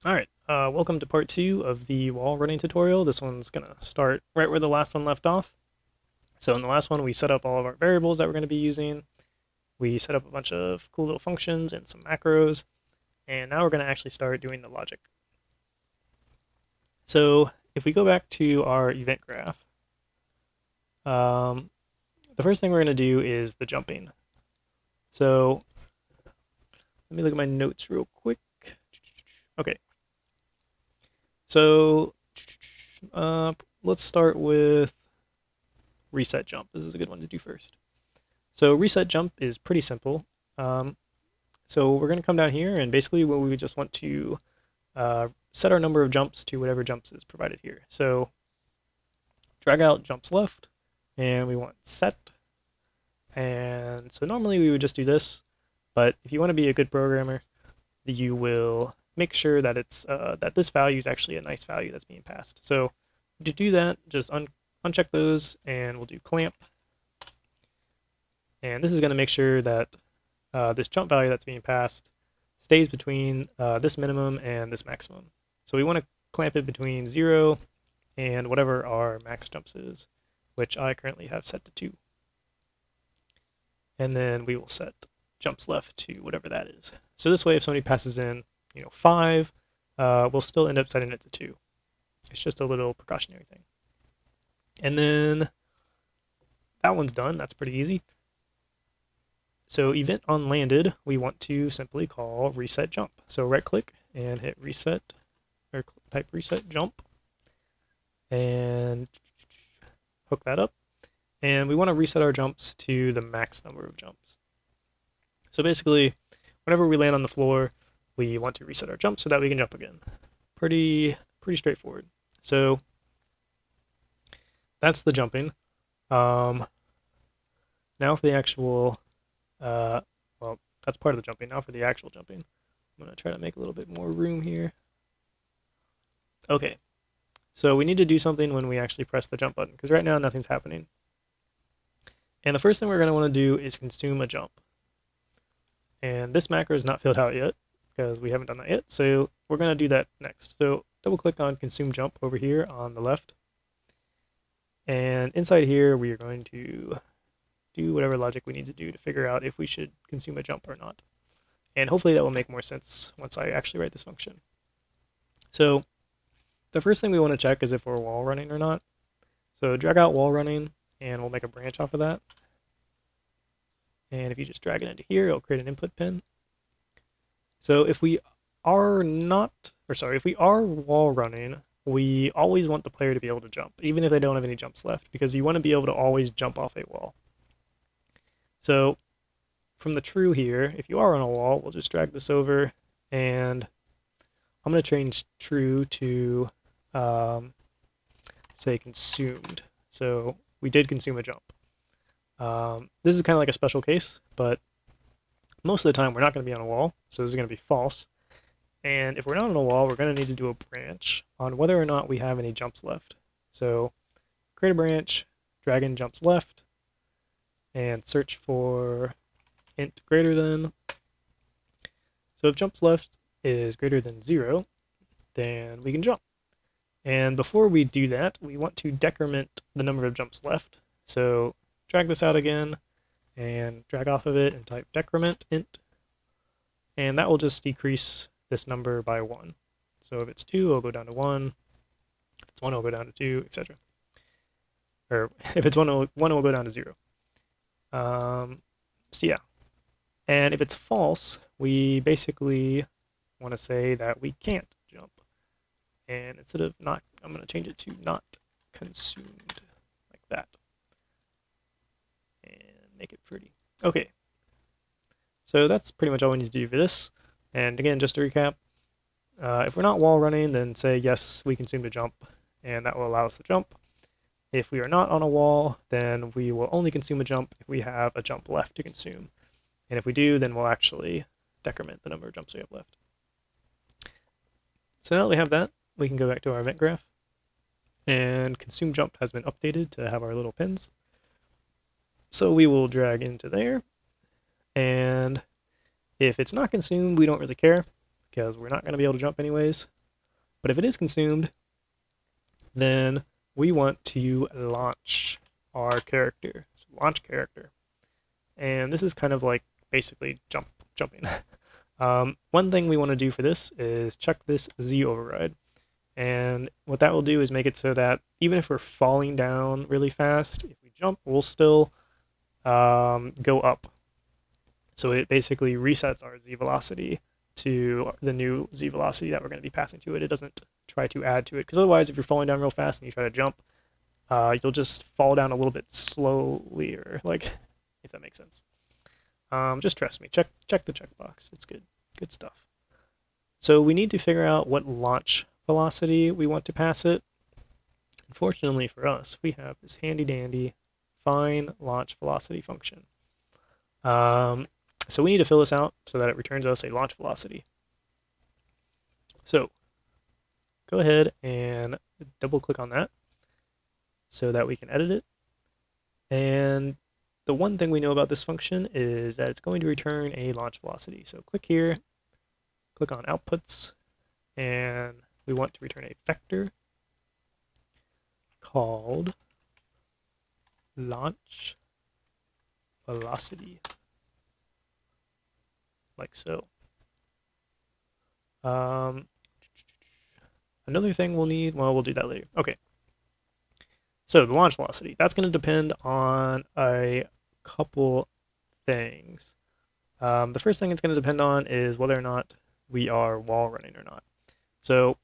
Alright, welcome to part 2 of the wall running tutorial. This one's going to start right where the last one left off. So in the last one we set up all of our variables that we're going to be using. We set up a bunch of cool little functions and some macros. And now we're going to actually start doing the logic. So if we go back to our event graph, the first thing we're going to do is the jumping. So let me look at my notes real quick. Okay. So let's start with reset jump. This is a good one to do first. So reset jump is pretty simple. So we're going to come down here, and basically we just want to set our number of jumps to whatever jumps is provided here. So drag out jumps left, and we want set. And so normally we would just do this, but if you want to be a good programmer, you will make sure that it's that this value is actually a nice value that's being passed. So to do that, just uncheck those, and we'll do clamp. And this is going to make sure that this jump value that's being passed stays between this minimum and this maximum. So we want to clamp it between 0 and whatever our max jumps is, which I currently have set to 2. And then we will set jumps left to whatever that is. So this way, if somebody passes in 5, we'll still end up setting it to 2. It's just a little precautionary thing. And then that one's done. That's pretty easy. So event on landed, we want to simply call reset jump. So right click and hit reset, or type reset jump, and hook that up. And we want to reset our jumps to the max number of jumps. So basically, whenever we land on the floor, we want to reset our jump so that we can jump again. Pretty straightforward. So that's the jumping. Now for the actual, well, that's part of the jumping. Now for the actual jumping. I'm going to try to make a little bit more room here. Okay, so we need to do something when we actually press the jump button, because right now nothing's happening. And the first thing we're going to want to do is consume a jump. And this macro is not filled out yet, because we haven't done that yet, so we're going to do that next. So double click on consume jump over here on the left, and inside here we are going to do whatever logic we need to do to figure out if we should consume a jump or not. And hopefully that will make more sense once I actually write this function. So the first thing we want to check is if we're wall running or not. So drag out wall running, and we'll make a branch off of that. And if you just drag it into here, it'll create an input pin. So if we are if we are wall running, we always want the player to be able to jump, even if they don't have any jumps left, because you want to be able to always jump off a wall. So from the true here, if you are on a wall, we'll just drag this over, and I'm going to change true to, say, consumed. So we did consume a jump. This is kind of like a special case, but most of the time we're not going to be on a wall, so this is going to be false. And if we're not on a wall, we're going to need to do a branch on whether or not we have any jumps left. So create a branch, drag in jumps left, and search for int greater than. So if jumps left is greater than 0, then we can jump. And before we do that, we want to decrement the number of jumps left. So drag this out again, and drag off of it and type decrement int, and that will just decrease this number by 1. So if it's 2, it'll go down to 1. If it's 1, it'll go down to 2, etc. Or if it's 1, it will go down to 0. So yeah. And if it's false, we basically want to say that we can't jump. And instead of not, I'm going to change it to not consumed, like that. Make it pretty. Okay. So that's pretty much all we need to do for this. And again, just to recap, if we're not wall running, then say yes, we consumed a jump, and that will allow us to jump. If we are not on a wall, then we will only consume a jump if we have a jump left to consume. And if we do, then we'll actually decrement the number of jumps we have left. So now that we have that, we can go back to our event graph. And consume jump has been updated to have our little pins. So we will drag into there, and if it's not consumed, we don't really care, because we're not going to be able to jump anyways. But if it is consumed, then we want to launch our character. So launch character. And this is kind of like basically jumping. One thing we want to do for this is check this Z override. And what that will do is make it so that even if we're falling down really fast, if we jump, we'll still go up. So it basically resets our Z velocity to the new Z velocity that we're going to be passing to it. It doesn't try to add to it, because otherwise if you're falling down real fast and you try to jump, you'll just fall down a little bit slowly, or like, if that makes sense. Just trust me, check the checkbox. It's good stuff. So we need to figure out what launch velocity we want to pass it. Unfortunately for us, we have this handy dandy find launch velocity function. So we need to fill this out so that it returns us a launch velocity. So go ahead and double click on that so that we can edit it. And the one thing we know about this function is that it's going to return a launch velocity. So click here, click on outputs, and we want to return a vector called launch velocity, like so. Another thing we'll need, well, we'll do that later. Okay. So the launch velocity, that's going to depend on a couple things. The first thing it's going to depend on is whether or not we are wall running or not. So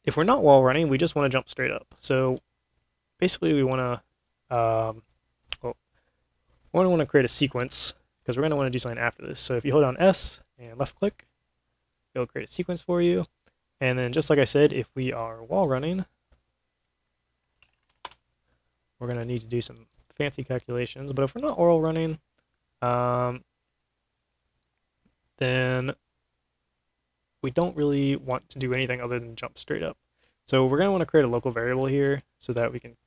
if we're not wall running, we just want to jump straight up. So basically we want to, we want to create a sequence, because we're going to want to do something after this. So if you hold down S and left click, it'll create a sequence for you. And then just like I said, if we are wall running, we're going to need to do some fancy calculations. But if we're not wall running, then we don't really want to do anything other than jump straight up. So we're going to want to create a local variable here so that we can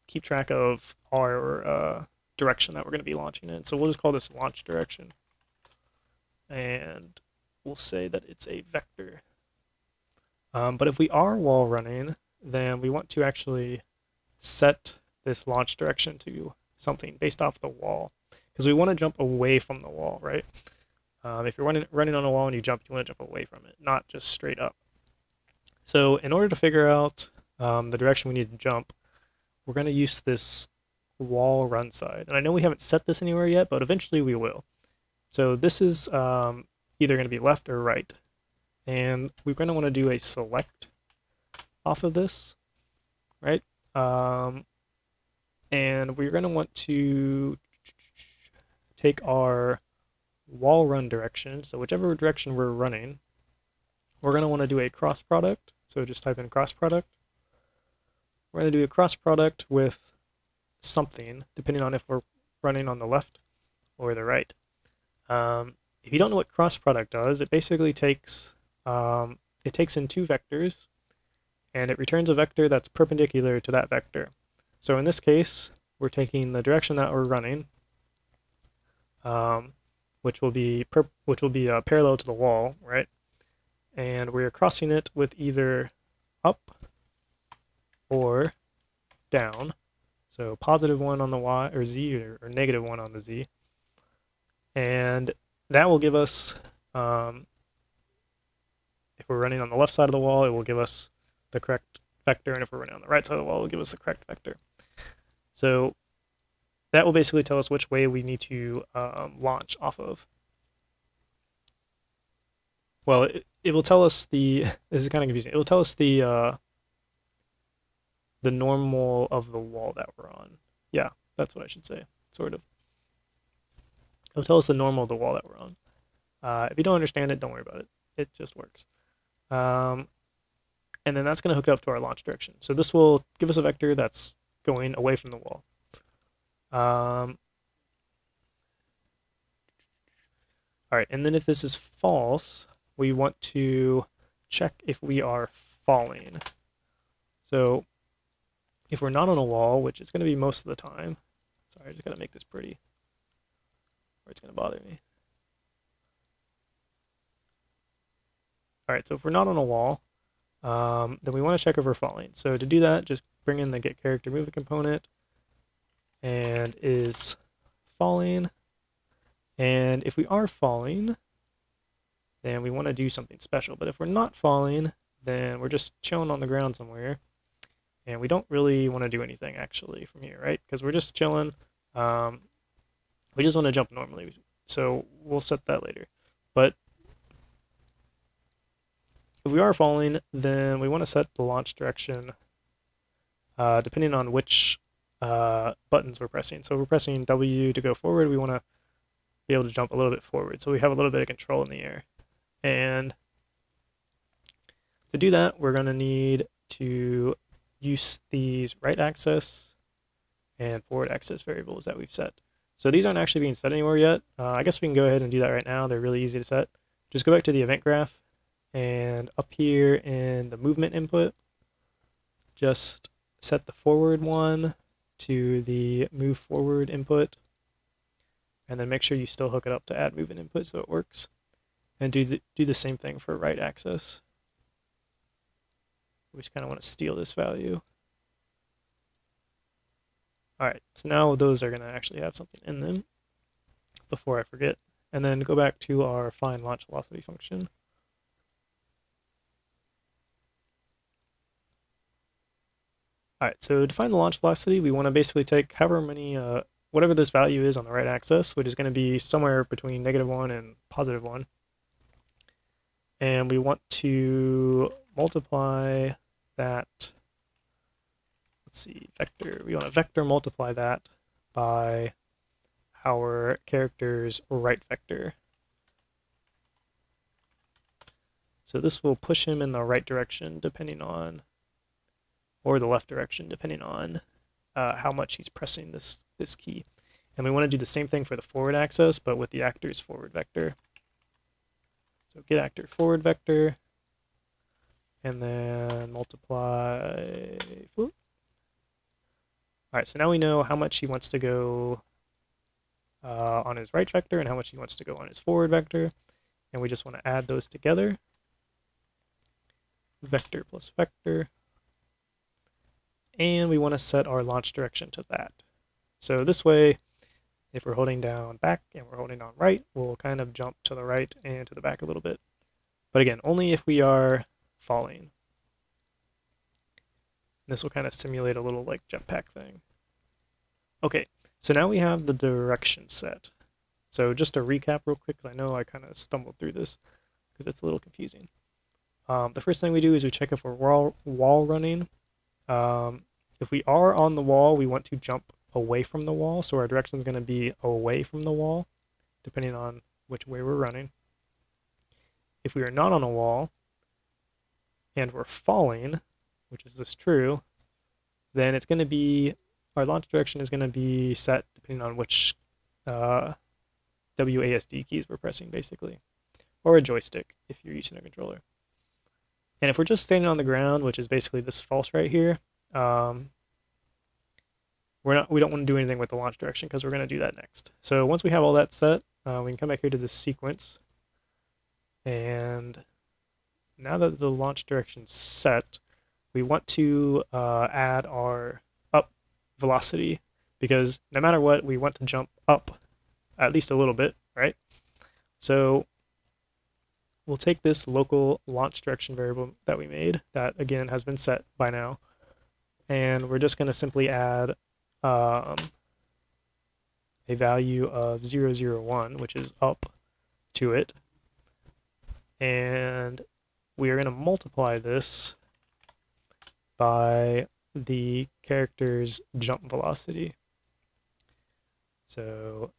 keep track of our direction that we're going to be launching in. So we'll just call this launch direction. And we'll say that it's a vector. But if we are wall running, then we want to actually set this launch direction to something based off the wall, because we want to jump away from the wall, right? If you're running on a wall and you jump, you want to jump away from it, not just straight up. So in order to figure out the direction we need to jump, we're going to use this wall run side. And I know we haven't set this anywhere yet, but eventually we will. So this is either going to be left or right. And we're going to want to do a select off of this, right? And we're going to want to take our wall run direction. So whichever direction we're running, we're going to want to do a cross product. So just type in cross product. We're going to do a cross product with something, depending on if we're running on the left or the right. If you don't know what cross product does, it basically takes in two vectors, and it returns a vector that's perpendicular to that vector. So in this case, we're taking the direction that we're running, which will be parallel to the wall, right? And we're crossing it with either up or down. So +1 on the Y or Z, or -1 on the Z. And that will give us, if we're running on the left side of the wall, it will give us the correct vector, and if we're running on the right side of the wall, it will give us the correct vector. So that will basically tell us which way we need to launch off of. Well, it will tell us the, this is kind of confusing, it will tell us the normal of the wall that we're on. Yeah, that's what I should say, sort of. It'll tell us the normal of the wall that we're on. If you don't understand it, don't worry about it. It just works. And then that's going to hook up to our launch direction. So this will give us a vector that's going away from the wall. All right, and then if this is false, we want to check if we are falling. So if we're not on a wall, which is going to be most of the time, sorry, I just got to make this pretty, or it's going to bother me. All right, so if we're not on a wall, then we want to check if we're falling. So to do that, just bring in the get character movement component and is falling. And if we are falling, then we want to do something special. But if we're not falling, then we're just chilling on the ground somewhere. And we don't really want to do anything actually from here, right? Because we're just chilling. We just want to jump normally. So we'll set that later. But if we are falling, then we want to set the launch direction depending on which buttons we're pressing. So if we're pressing W to go forward, we want to be able to jump a little bit forward. So we have a little bit of control in the air. And to do that, we're going to need to use these right axis and forward axis variables that we've set. So these aren't actually being set anywhere yet. I guess we can go ahead and do that right now. They're really easy to set. Just go back to the event graph, and up here in the movement input, just set the forward one to the move forward input, and then make sure you still hook it up to add movement input so it works. And do the same thing for right axis. We just kind of want to steal this value. All right, so now those are going to actually have something in them before I forget. And then go back to our find launch velocity function. All right, so to find the launch velocity, we want to basically take however many, whatever this value is on the right axis, which is going to be somewhere between -1 and +1. And we want to multiply that, let's see, vector. We want to vector multiply that by our character's right vector. So this will push him in the right direction depending on, or the left direction depending on how much he's pressing this key. And we want to do the same thing for the forward axis, but with the actor's forward vector. So get actor forward vector, and then multiply. Whoop. All right, so now we know how much he wants to go on his right vector and how much he wants to go on his forward vector. And we just want to add those together. Vector plus vector. And we want to set our launch direction to that. So this way, if we're holding down back and we're holding down right, we'll kind of jump to the right and to the back a little bit. But again, only if we are falling. This will kind of simulate a little like jetpack thing. Okay, so now we have the direction set. So just to recap real quick, because I know I kind of stumbled through this because it's a little confusing. The first thing we do is we check if we're wall running. If we are on the wall, we want to jump away from the wall, so our direction is going to be away from the wall, depending on which way we're running. If we are not on a wall, and we're falling, which is this true, then it's going to be, our launch direction is going to be set depending on which WASD keys we're pressing, basically, or a joystick if you're using a controller. And if we're just standing on the ground, which is basically this false right here, we don't want to do anything with the launch direction because we're going to do that next. So once we have all that set, we can come back here to this sequence. And now that the launch direction's set, we want to add our up velocity, because no matter what, we want to jump up at least a little bit, right? So we'll take this local launch direction variable that we made, that again has been set by now, and we're just going to simply add a value of 001, which is up, to it, and we are going to multiply this by the character's jump velocity. So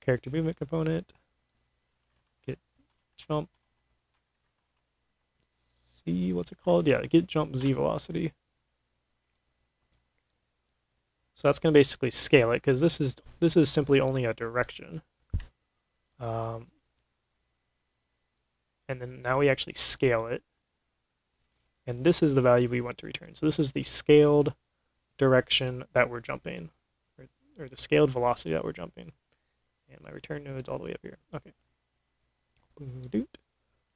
character movement component, get jump Z, what's it called? Yeah, get jump Z velocity. So that's going to basically scale it, because this is simply only a direction. And then now we actually scale it. And this is the value we want to return. So this is the scaled direction that we're jumping, or the scaled velocity that we're jumping. And my return node's all the way up here. Okay.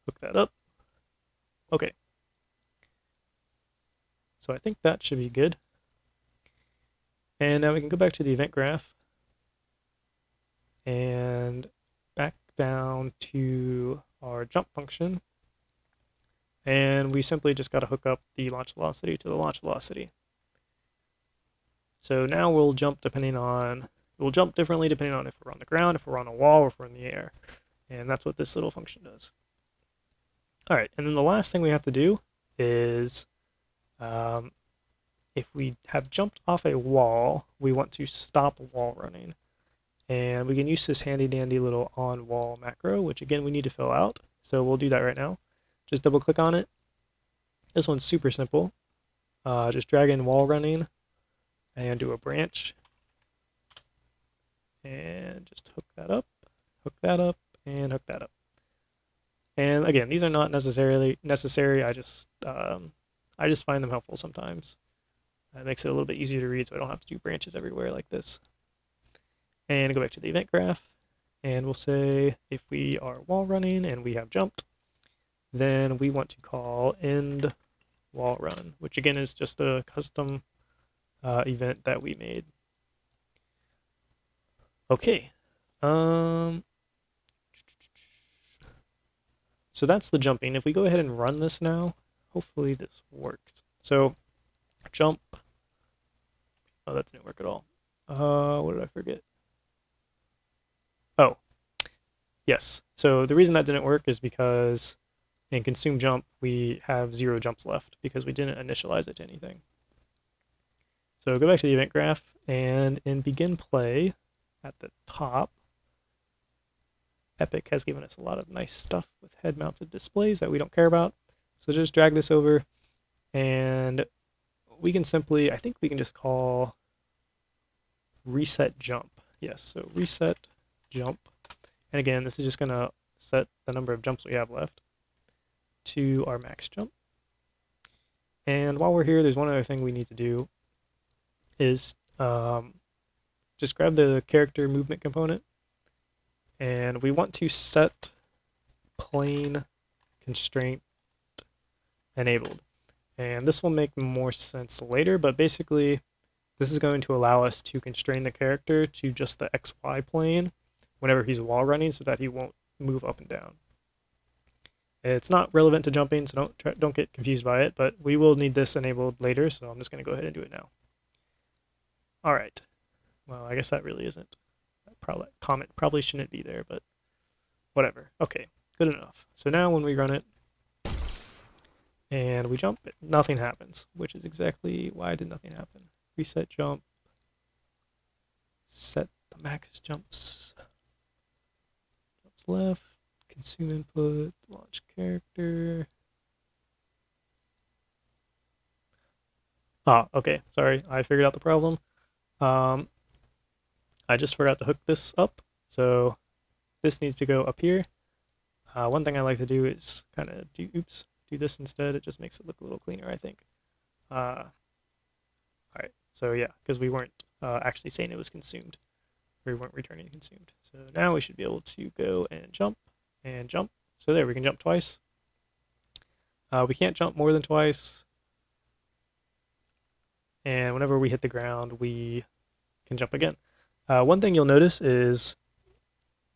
Hook that up. Okay. So I think that should be good. And now we can go back to the event graph and back down to our jump function. And we simply just got to hook up the launch velocity to the launch velocity. So now we'll jump differently depending on if we're on the ground, if we're on a wall, or if we're in the air. And that's what this little function does. All right, and then the last thing we have to do is if we have jumped off a wall, we want to stop wall running. And we can use this handy dandy little on wall macro, which again we need to fill out. So we'll do that right now. Just double click on it. This one's super simple. Just drag in wall running and do a branch. And just hook that up, and hook that up. And again, these are not necessarily necessary. I just find them helpful sometimes. It makes it a little bit easier to read, so I don't have to do branches everywhere like this. And go back to the event graph, and we'll say if we are wall running and we have jumped, then we want to call end wall run, which again is just a custom event that we made. Okay. So that's the jumping. If we go ahead and run this now, hopefully this works. So jump. Oh, that didn't work at all. What did I forget? Oh, yes. So the reason that didn't work is because in consume jump, we have 0 jumps left because we didn't initialize it to anything. So go back to the event graph, and in begin play at the top, Epic has given us a lot of nice stuff with head-mounted displays that we don't care about. So just drag this over, and we can simply, I think we can just call reset jump. Yes, so reset jump. And again, this is just going to set the number of jumps we have left to our max jump. And while we're here, there's one other thing we need to do is just grab the character movement component, and we want to set plane constraint enabled. And this will make more sense later, but basically this is going to allow us to constrain the character to just the XY plane whenever he's wall running so that he won't move up and down. It's not relevant to jumping, so don't get confused by it, but we will need this enabled later, so I'm just going to go ahead and do it now. All right. Well, I guess that really isn't. Comment probably shouldn't be there, but whatever. Okay, good enough. So now when we run it and we jump, nothing happens, which is exactly why did nothing happen. Reset jump. Set the max jumps. Jumps left. Consume input. Launch character. Ah, okay. Sorry, I figured out the problem. I just forgot to hook this up, so this needs to go up here. One thing I like to do is kind of do this instead. It just makes it look a little cleaner, I think. All right, so yeah, because we weren't actually saying it was consumed. We weren't returning consumed. So now we should be able to go and jump and jump. So there, we can jump twice. We can't jump more than twice. And whenever we hit the ground, we can jump again. One thing you'll notice is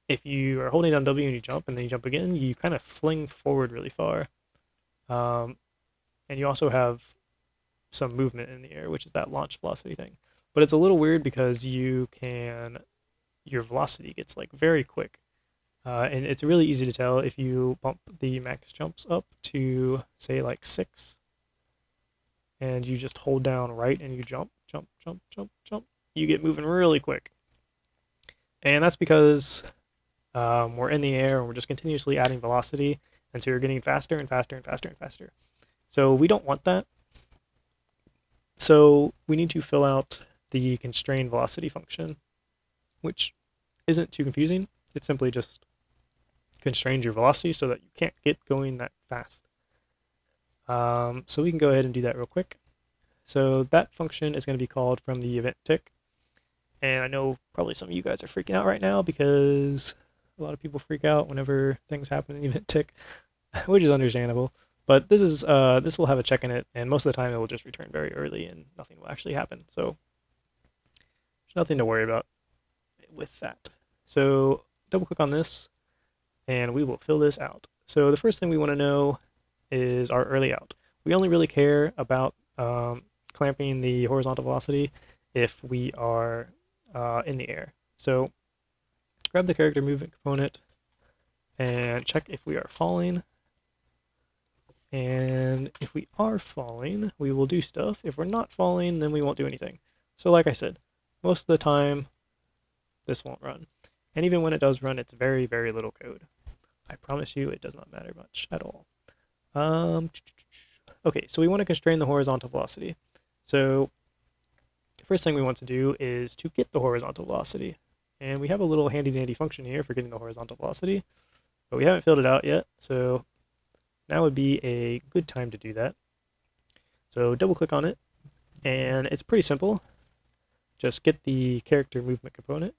if you are holding down W and you jump and then you jump again, you kind of fling forward really far. And you also have some movement in the air, which is that launch velocity thing. But it's a little weird because your velocity gets like very quick. And it's really easy to tell if you bump the max jumps up to say like 6 and you just hold down right and you jump, jump, jump, jump, jump, you get moving really quick. And that's because we're in the air and we're just continuously adding velocity, and so you're getting faster and faster and faster and faster. So we don't want that. So we need to fill out the constrained velocity function, which isn't too confusing. It simply just constrains your velocity so that you can't get going that fast. So we can go ahead and do that real quick. So that function is going to be called from the event tick. And I know probably some of you guys are freaking out right now because a lot of people freak out whenever things happen in the event tick, which is understandable. But this will have a check in it, and most of the time it will just return very early and nothing will actually happen. So there's nothing to worry about with that. So double click on this and we will fill this out. So the first thing we want to know is our early out. We only really care about clamping the horizontal velocity if we are in the air. So grab the character movement component and check if we are falling. And if we are falling, we will do stuff. If we're not falling, then we won't do anything. So like I said, most of the time, this won't run. And even when it does run, it's very, very little code. I promise you it does not matter much at all. Okay, so we want to constrain the horizontal velocity. So the first thing we want to do is to get the horizontal velocity. And we have a little handy-dandy function here for getting the horizontal velocity, but we haven't filled it out yet. So now would be a good time to do that. So double click on it, and it's pretty simple. Just get the character movement component,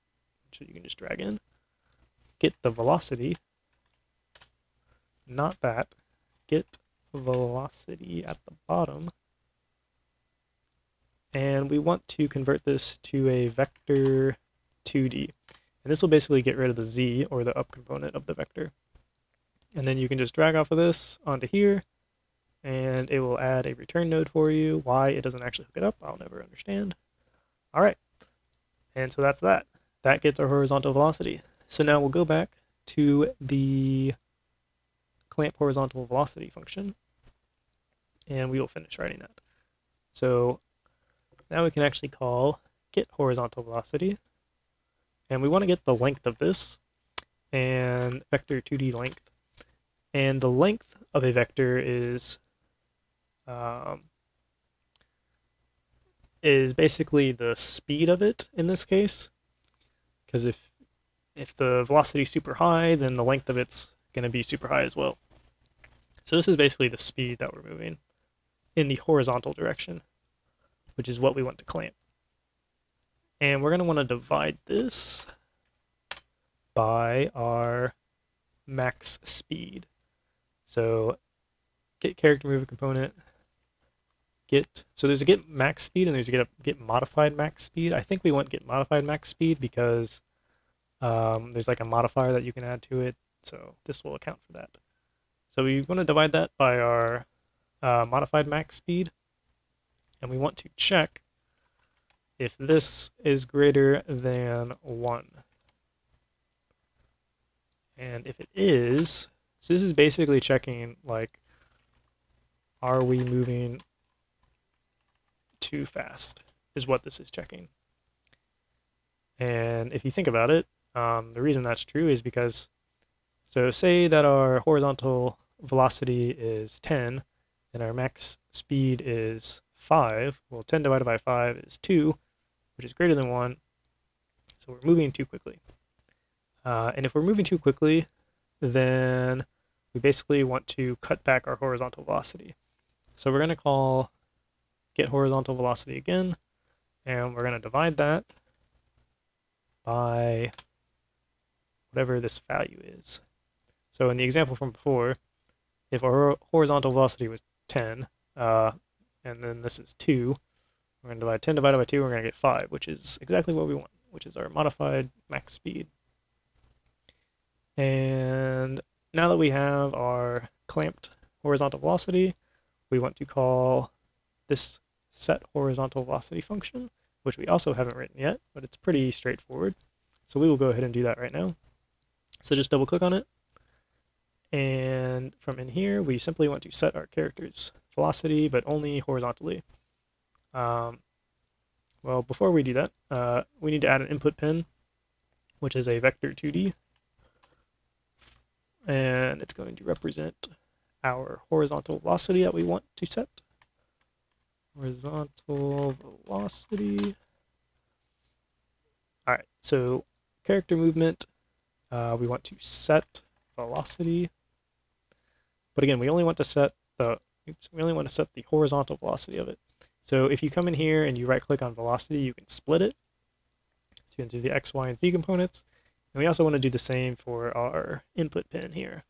which you can just drag in. Get the velocity, not that. Get velocity at the bottom. And we want to convert this to a vector 2D. And this will basically get rid of the z, or the up component of the vector. And then you can just drag off of this onto here, and it will add a return node for you. Why it doesn't actually hook it up, I'll never understand. All right, and so that's that. That gets our horizontal velocity. So now we'll go back to the clamp horizontal velocity function, and we will finish writing that. So now we can actually call get horizontal velocity, and we want to get the length of this, and vector 2D length. And the length of a vector is basically the speed of it in this case. Because if the velocity is super high, then the length of it's going to be super high as well. So this is basically the speed that we're moving in the horizontal direction, which is what we want to clamp. And we're going to want to divide this by our max speed. So get character movement component, so there's a get max speed and there's a get modified max speed. I think we want get modified max speed because there's like a modifier that you can add to it, so this will account for that. So we want to divide that by our modified max speed, and we want to check if this is greater than 1. And if it is, so this is basically checking, like, are we moving too fast, is what this is checking. And if you think about it, the reason that's true is because, so say that our horizontal velocity is 10, and our max speed is 5. Well, 10 divided by 5 is 2, which is greater than 1, so we're moving too quickly. And if we're moving too quickly, then we basically want to cut back our horizontal velocity. So we're going to call get horizontal velocity again, and we're going to divide that by whatever this value is. So in the example from before, if our horizontal velocity was 10, and then this is 2, we're going to divide 10 divided by 2, we're going to get 5, which is exactly what we want, which is our modified max speed. And now that we have our clamped horizontal velocity, we want to call this set horizontal velocity function, which we also haven't written yet, but it's pretty straightforward. So we will go ahead and do that right now. So just double click on it. And from in here, we simply want to set our character's velocity, but only horizontally. Well, before we do that, we need to add an input pin, which is a vector 2D. And it's going to represent our horizontal velocity that we want to set. Horizontal velocity. All right, so character movement, we want to set velocity. But again, we only want to set the horizontal velocity of it. So if you come in here and you right-click on velocity, you can split it. So you can do the X, Y, and Z components. And we also want to do the same for our input pin here.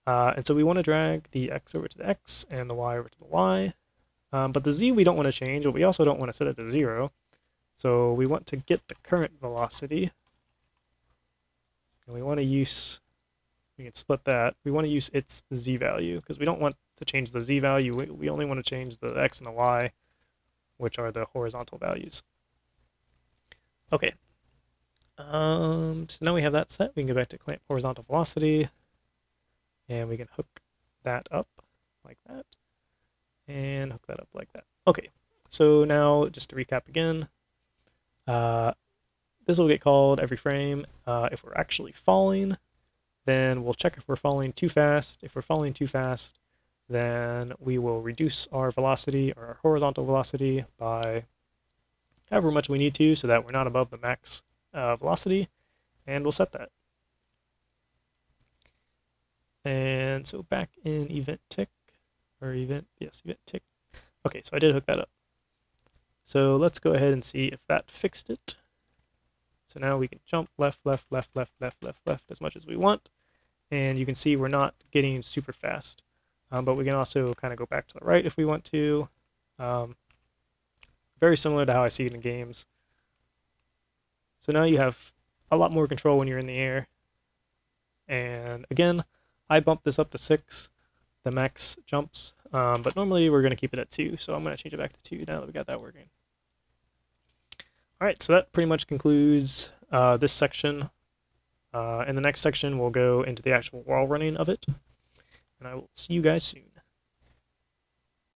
And so we want to drag the x over to the x and the y over to the y. But the z we don't want to change, but we also don't want to set it to 0. So we want to get the current velocity. And we want to use, we can split that. We want to use its z value because we don't want to change the z value. We only want to change the x and the y, which are the horizontal values. Okay. So now we have that set. We can go back to clamp horizontal velocity, and we can hook that up like that, and hook that up like that. Okay. So now, just to recap again, this will get called every frame. If we're actually falling, then we'll check if we're falling too fast. If we're falling too fast, then we will reduce our velocity, or our horizontal velocity, by however much we need to, so that we're not above the max velocity, and we'll set that. And so back in event tick, or event tick. Okay, so I did hook that up. So let's go ahead and see if that fixed it. So now we can jump left, left, left, left, left, left, left as much as we want. And you can see we're not getting super fast. But we can also kind of go back to the right if we want to. Very similar to how I see it in games. So now you have a lot more control when you're in the air. And again, I bumped this up to 6, the max jumps. But normally we're going to keep it at 2. So I'm going to change it back to 2 now that we got that working. Alright, so that pretty much concludes this section. In the next section, we'll go into the actual wall running of it. And I will see you guys soon.